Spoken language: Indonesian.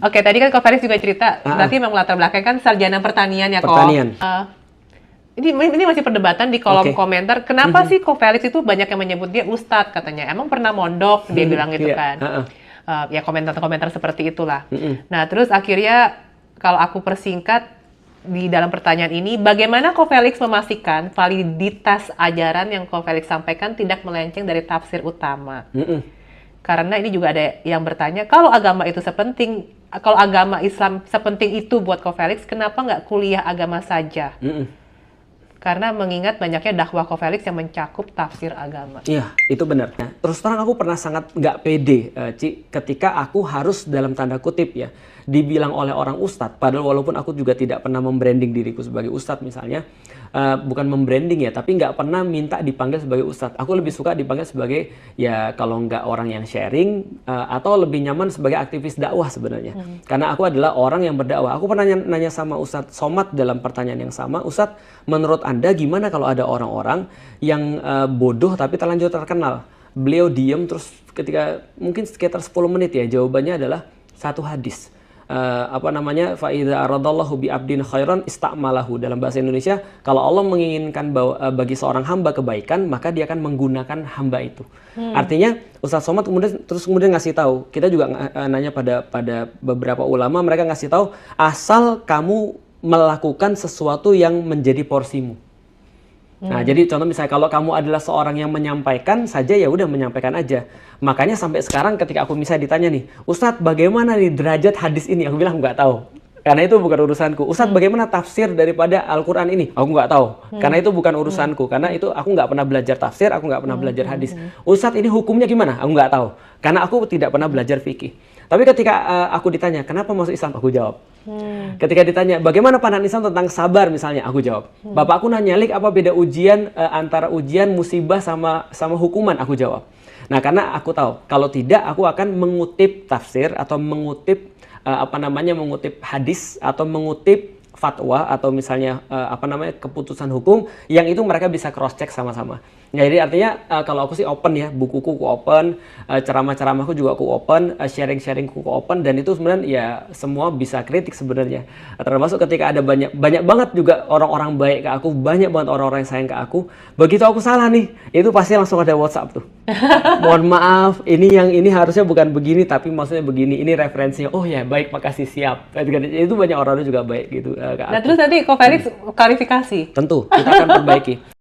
Oke, tadi kan Ko Felix juga cerita, berarti memang latar belakang kan sarjana pertanian ya, Ko? Pertanian. Ini masih perdebatan di kolom komentar. Kenapa sih Ko Felix itu banyak yang menyebut dia Ustadz katanya? Emang pernah mondok? Dia bilang gitu kan. Ya komentar-komentar seperti itulah. Nah terus akhirnya kalau aku persingkat di dalam pertanyaan ini, bagaimana Ko Felix memastikan validitas ajaran yang Ko Felix sampaikan tidak melenceng dari tafsir utama? Karena ini juga ada yang bertanya, kalau agama Islam sepenting itu buat Ko Felix, kenapa nggak kuliah agama saja? Karena mengingat banyaknya dakwah Ko Felix yang mencakup tafsir agama. Iya, itu benar. Nah, terus terang aku pernah sangat nggak pede, Ci, ketika aku harus dalam tanda kutip ya, dibilang oleh orang ustadz, padahal walaupun aku juga tidak pernah membranding diriku sebagai ustadz misalnya, bukan membranding ya, tapi nggak pernah minta dipanggil sebagai ustadz. Aku lebih suka dipanggil sebagai, ya kalau nggak orang yang sharing, atau lebih nyaman sebagai aktivis dakwah sebenarnya. Karena aku adalah orang yang berdakwah. Aku pernah nanya sama Ustadz Somad dalam pertanyaan yang sama, Ustadz, menurut Anda gimana kalau ada orang-orang yang bodoh tapi terlanjur terkenal? Beliau diem terus ketika mungkin sekitar 10 menit ya, jawabannya adalah satu hadis. Fa idza aradallahu bi abdin khairan istamalahu. Dalam bahasa Indonesia, kalau Allah menginginkan bagi seorang hamba kebaikan, maka dia akan menggunakan hamba itu. Artinya Ustadz Somad kemudian ngasih tahu, kita juga nanya pada beberapa ulama, mereka ngasih tahu asal kamu melakukan sesuatu yang menjadi porsimu. Nah, jadi contoh misalnya kalau kamu adalah seorang yang menyampaikan saja, ya udah menyampaikan aja. Makanya sampai sekarang ketika aku misalnya ditanya nih, Ustadz bagaimana nih derajat hadis ini? Aku bilang nggak tahu. Karena itu bukan urusanku. Ustadz bagaimana tafsir daripada Al-Quran ini? Aku nggak tahu. Karena itu bukan urusanku. Karena itu aku nggak pernah belajar tafsir, aku nggak pernah belajar hadis. Ustadz ini hukumnya gimana? Aku nggak tahu. Karena aku tidak pernah belajar fikih. Tapi ketika aku ditanya, kenapa masuk Islam? Aku jawab. Ketika ditanya, bagaimana pandangan Islam tentang sabar misalnya? Aku jawab. Bapakku nanya, Lik, apa beda ujian antara ujian, musibah sama hukuman? Aku jawab. Nah, karena aku tahu, kalau tidak aku akan mengutip tafsir atau mengutip mengutip hadis atau mengutip fatwa atau misalnya keputusan hukum yang itu mereka bisa cross check sama-sama. Ya, jadi artinya kalau aku sih open ya, bukuku aku open, ceramah-ceramahku juga aku open, sharing-sharingku aku open, dan itu sebenarnya ya semua bisa kritik sebenarnya. Termasuk ketika ada banyak banget juga orang-orang baik ke aku, banyak banget orang-orang yang sayang ke aku. Begitu aku salah nih, itu pasti langsung ada WhatsApp tuh. Mohon maaf, ini harusnya bukan begini tapi maksudnya begini, ini referensinya. Oh ya, baik, makasih, siap. Itu banyak orang juga baik gitu. Nah, terus nanti Ko Felix klarifikasi. Tentu, kita akan perbaiki.